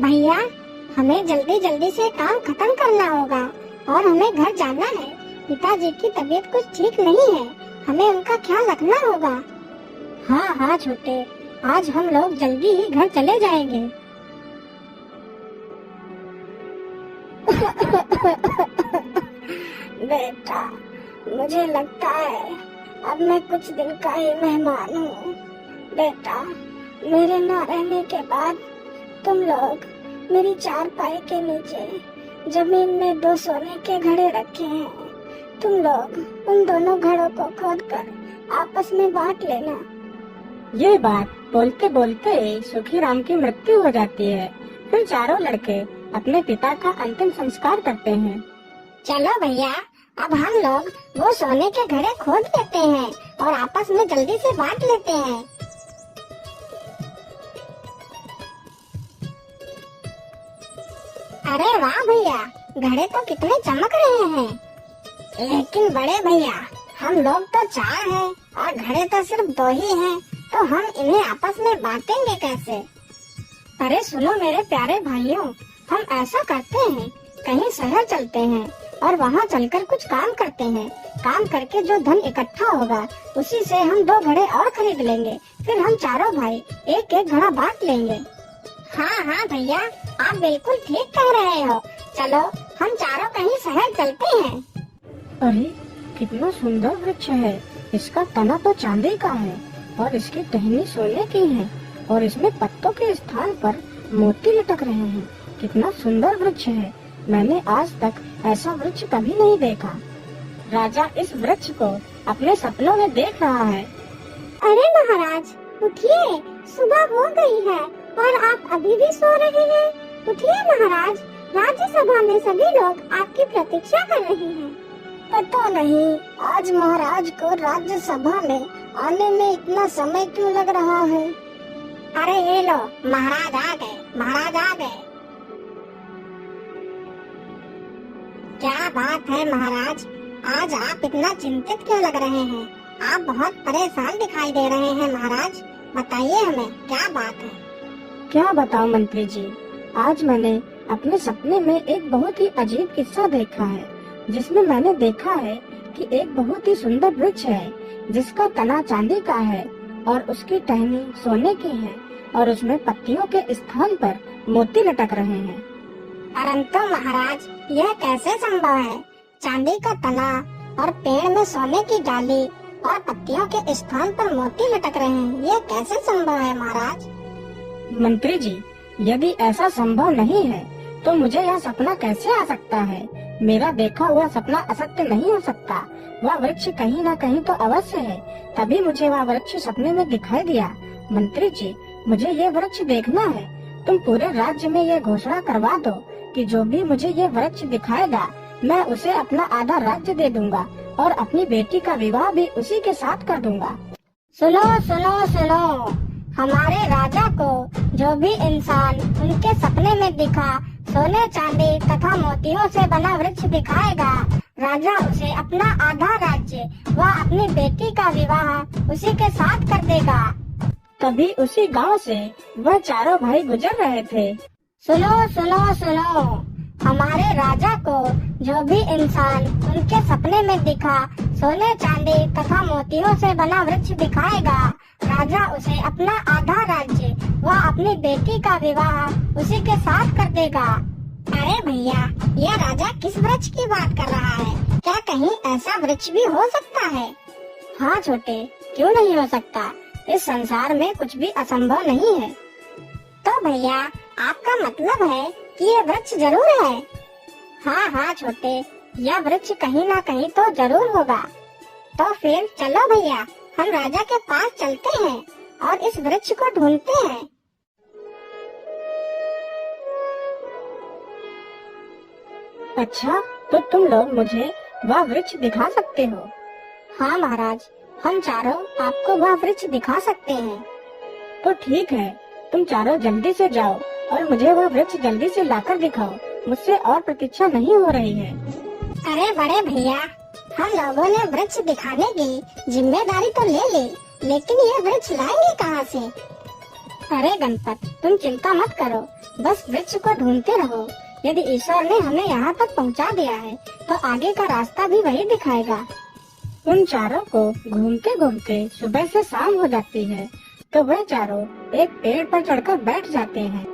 भैया, हमें जल्दी जल्दी से काम खत्म करना होगा और हमें घर जाना है। पिताजी की तबीयत कुछ ठीक नहीं है, हमें उनका ख्याल रखना होगा। हाँ हाँ छोटे, आज हम लोग जल्दी ही घर चले जाएंगे। बेटा, मुझे लगता है अब मैं कुछ दिन का ही मेहमान हूँ। बेटा, मेरे न रहने के बाद तुम लोग मेरी चारपाई के नीचे जमीन में 2 सोने के घड़े रखे हैं। तुम लोग उन दोनों घड़ों को खोदकर आपस में बांट लेना। ये बात बोलते बोलते सुखीराम की मृत्यु हो जाती है। फिर चारों लड़के अपने पिता का अंतिम संस्कार करते हैं। चलो भैया, अब हम लोग वो सोने के घड़े खोद लेते हैं और आपस में जल्दी से बांट लेते हैं। अरे वाह भैया, घड़े तो कितने चमक रहे हैं। लेकिन बड़े भैया, हम लोग तो 4 हैं और घड़े तो सिर्फ 2 ही हैं, तो हम इन्हें आपस में बांटेंगे कैसे? अरे सुनो मेरे प्यारे भाइयों, हम ऐसा करते हैं, कहीं शहर चलते हैं और वहाँ चलकर कुछ काम करते हैं। काम करके जो धन इकट्ठा होगा उसी से हम 2 घड़े और खरीद लेंगे। फिर हम चारों भाई एक एक घड़ा बांट लेंगे। हाँ हाँ भैया, आप बिल्कुल ठीक कह रहे हो। चलो हम चारों कहीं शहर चलते हैं। अरे कितना सुंदर वृक्ष है। इसका तना तो चांदी का है और इसकी टहनी सोने की है और इसमें पत्तों के स्थान पर मोती लटक रहे हैं। कितना सुंदर वृक्ष है। मैंने आज तक ऐसा वृक्ष कभी नहीं देखा। राजा इस वृक्ष को अपने सपनों में देख रहा है। अरे महाराज, उठिए, सुबह हो गई है और आप अभी भी सो रहे हैं। उठिए महाराज, राज्यसभा में सभी लोग आपकी प्रतीक्षा कर रहे हैं। पता नहीं आज महाराज को राज्यसभा में आने में इतना समय क्यों लग रहा है। अरे ये लो, महाराज आ गए, महाराज आ गए। क्या बात है महाराज, आज आप इतना चिंतित क्यों लग रहे हैं? आप बहुत परेशान दिखाई दे रहे हैं महाराज। बताइए हमें क्या बात है। क्या बताऊं मंत्री जी, आज मैंने अपने सपने में एक बहुत ही अजीब किस्सा देखा है, जिसमें मैंने देखा है कि एक बहुत ही सुंदर वृक्ष है जिसका तना चांदी का है और उसकी टहनी सोने की है और उसमें पत्तियों के स्थान पर मोती लटक रहे हैं। परंतु महाराज, यह कैसे संभव है? चांदी का तना और पेड़ में सोने की डाली और पत्तियों के स्थान पर मोती लटक रहे हैं, यह कैसे संभव है महाराज? मंत्री जी, यदि ऐसा संभव नहीं है तो मुझे यह सपना कैसे आ सकता है? मेरा देखा हुआ सपना असत्य नहीं हो सकता। वह वृक्ष कहीं न कहीं तो अवश्य है, तभी मुझे वह वृक्ष सपने में दिखाई दिया। मंत्री जी, मुझे ये वृक्ष देखना है। तुम पूरे राज्य में ये घोषणा करवा दो कि जो भी मुझे ये वृक्ष दिखाएगा मैं उसे अपना आधा राज्य दे दूंगा और अपनी बेटी का विवाह भी उसी के साथ कर दूंगा। सुनो सुनो सुनो, हमारे राजा को जो भी इंसान उनके सपने में दिखा सोने चांदी तथा मोतियों से बना वृक्ष दिखाएगा, राजा उसे अपना आधा राज्य व अपनी बेटी का विवाह उसी के साथ कर देगा। तभी उसी गांव से वह चारों भाई गुजर रहे थे। सुनो सुनो सुनो, हमारे राजा को जो भी इंसान उनके सपने में दिखा सोने चांदी तथा मोतियों से बना वृक्ष दिखाएगा, राजा उसे अपना आधा राज्य व अपनी बेटी का विवाह उसी के साथ कर देगा। अरे भैया, यह राजा किस वृक्ष की बात कर रहा है? क्या कहीं ऐसा वृक्ष भी हो सकता है? हाँ छोटे, क्यों नहीं हो सकता? इस संसार में कुछ भी असंभव नहीं है। तो भैया, आपका मतलब है कि ये वृक्ष जरूर है? हाँ हाँ छोटे, यह वृक्ष कहीं ना कहीं तो जरूर होगा। तो फिर चलो भैया, हम राजा के पास चलते हैं और इस वृक्ष को ढूंढते हैं। अच्छा, तो तुम लोग मुझे वह वृक्ष दिखा सकते हो? हाँ महाराज, हम चारों आपको वह वृक्ष दिखा सकते हैं। तो ठीक है, तुम चारों जल्दी से जाओ और मुझे वह वृक्ष जल्दी से लाकर दिखाओ। मुझसे और प्रतीक्षा नहीं हो रही है। अरे बड़े भैया, हम लोगों ने वृक्ष दिखाने की जिम्मेदारी तो ले ली, लेकिन ये वृक्ष लाएंगे कहाँ से? अरे गणपत, तुम चिंता मत करो, बस वृक्ष को ढूंढते रहो। यदि ईश्वर ने हमें यहाँ तक पहुँचा दिया है तो आगे का रास्ता भी वही दिखाएगा। उन चारों को घूमते घूमते सुबह से शाम हो जाती है तो वह चारों एक पेड़ पर चढ़कर बैठ जाते हैं।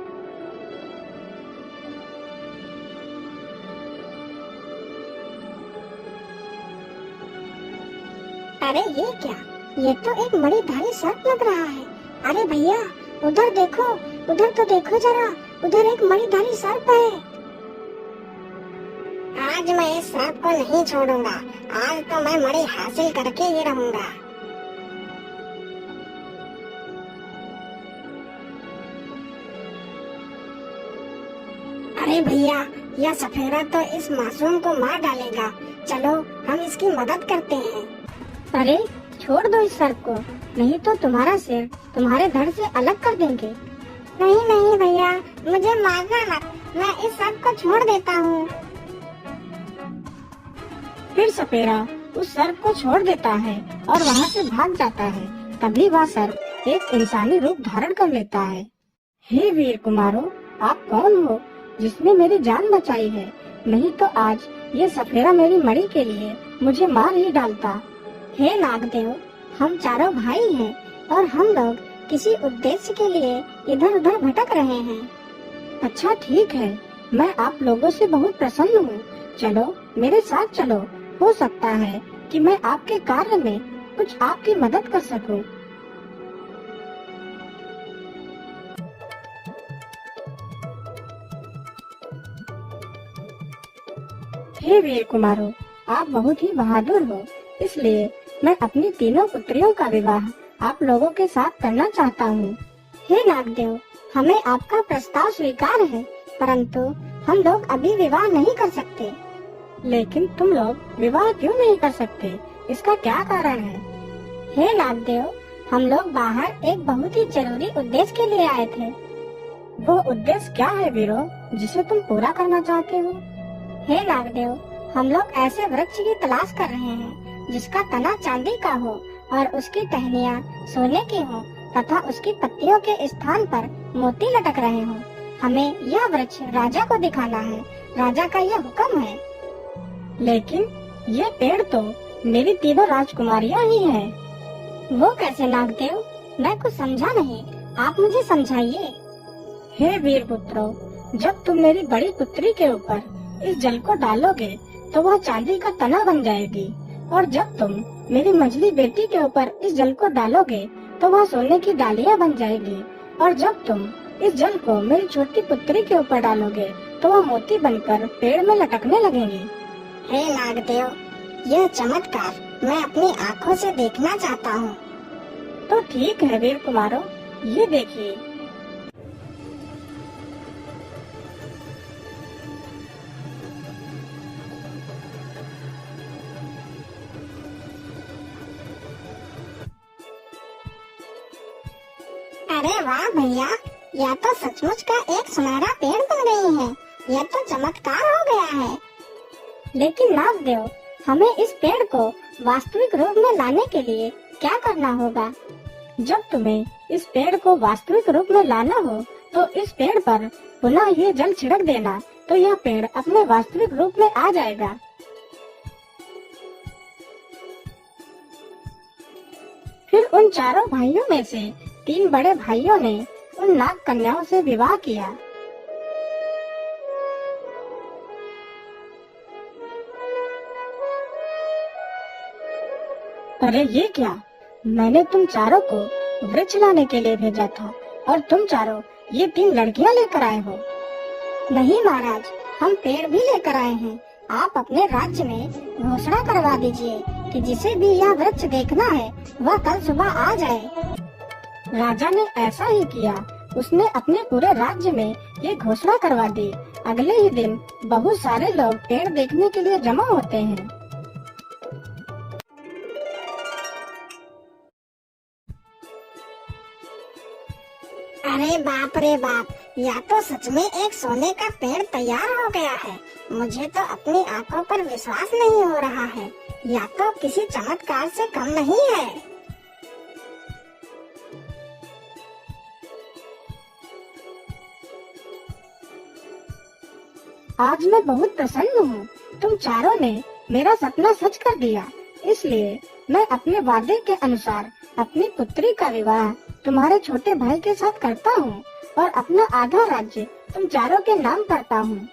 अरे ये क्या, ये तो एक बड़ी धारी सर्प लग रहा है। अरे भैया उधर देखो, उधर तो देखो जरा, उधर एक बड़ी धारी सर्प है। आज मैं इस सर्प को नहीं छोड़ूंगा, आज तो मैं मणि हासिल करके ही रहूंगा। अरे भैया, यह सफेदा तो इस मासूम को मार डालेगा, चलो हम इसकी मदद करते हैं। अरे छोड़ दो इस सर्प को, नहीं तो तुम्हारा सिर तुम्हारे धड़ से अलग कर देंगे। नहीं नहीं भैया, मुझे मारना मत, मैं इस सर्प को छोड़ देता हूँ। फिर सपेरा उस सर्प को छोड़ देता है और वहाँ से भाग जाता है। तभी वह सर्प एक इंसानी रूप धारण कर लेता है। हे वीर कुमारों, आप कौन हो जिसने मेरी जान बचाई है? नहीं तो आज ये सपेरा मेरी मणि के लिए मुझे मार ही डालता। हे नागदेव, हम चारों भाई हैं और हम लोग किसी उद्देश्य के लिए इधर उधर भटक रहे हैं। अच्छा ठीक है, मैं आप लोगों से बहुत प्रसन्न हूँ। चलो मेरे साथ चलो, हो सकता है कि मैं आपके कार्य में कुछ आपकी मदद कर सकूं। हे वीर कुमारों, आप बहुत ही बहादुर हो, इसलिए मैं अपनी तीनों पुत्रियों का विवाह आप लोगों के साथ करना चाहता हूँ। हे नागदेव, हमें आपका प्रस्ताव स्वीकार है, परंतु हम लोग अभी विवाह नहीं कर सकते। लेकिन तुम लोग विवाह क्यों नहीं कर सकते, इसका क्या कारण है? हे नागदेव, हम लोग बाहर एक बहुत ही जरूरी उद्देश्य के लिए आए थे। वो उद्देश्य क्या है वीरो, जिसे तुम पूरा करना चाहते हो? हे नागदेव, हम लोग ऐसे वृक्ष की तलाश कर रहे हैं जिसका तना चांदी का हो और उसकी टहनियाँ सोने की हो तथा उसकी पत्तियों के स्थान पर मोती लटक रहे हों। हमें यह वृक्ष राजा को दिखाना है, राजा का यह हुक्म है। लेकिन ये पेड़ तो मेरी तीनों राजकुमारियां ही हैं। वो कैसे नागदेव, मैं कुछ समझा नहीं, आप मुझे समझाइए। हे वीर पुत्रों, जब तुम मेरी बड़ी पुत्री के ऊपर इस जल को डालोगे तो वह चांदी का तना बन जाएगी, और जब तुम मेरी मझली बेटी के ऊपर इस जल को डालोगे तो वह सोने की डालियां बन जाएगी, और जब तुम इस जल को मेरी छोटी पुत्री के ऊपर डालोगे तो वह मोती बनकर पेड़ में लटकने लगेंगी। हे नागदेव, यह चमत्कार मैं अपनी आँखों से देखना चाहता हूँ। तो ठीक है वीर कुमारों, ये देखिए। अरे वाह भैया, यह तो सचमुच का एक सुनहरा पेड़ बन गई है। यह तो चमत्कार हो गया है। लेकिन नागदेव, हमें इस पेड़ को वास्तविक रूप में लाने के लिए क्या करना होगा? जब तुम्हें इस पेड़ को वास्तविक रूप में लाना हो तो इस पेड़ पर पुनः ये जल छिड़क देना, तो यह पेड़ अपने वास्तविक रूप में आ जाएगा। फिर उन चारों भाइयों में से 3 बड़े भाइयों ने उन नाग कन्याओं से विवाह किया। अरे ये क्या, मैंने तुम चारों को वृक्ष लाने के लिए भेजा था और तुम चारों ये 3 लड़कियां लेकर आए हो। नहीं महाराज, हम पेड़ भी लेकर आए हैं। आप अपने राज्य में घोषणा करवा दीजिए कि जिसे भी यह वृक्ष देखना है वह कल सुबह आ जाए। राजा ने ऐसा ही किया, उसने अपने पूरे राज्य में ये घोषणा करवा दी। अगले ही दिन बहुत सारे लोग पेड़ देखने के लिए जमा होते हैं। अरे बाप रे बाप, या तो सच में एक सोने का पेड़ तैयार हो गया है। मुझे तो अपनी आंखों पर विश्वास नहीं हो रहा है। या तो किसी चमत्कार से कम नहीं है। आज मैं बहुत प्रसन्न हूँ। तुम चारों ने मेरा सपना सच कर दिया। इसलिए मैं अपने वादे के अनुसार अपनी पुत्री का विवाह तुम्हारे छोटे भाई के साथ करता हूँ और अपना आधा राज्य तुम चारों के नाम करता हूँ।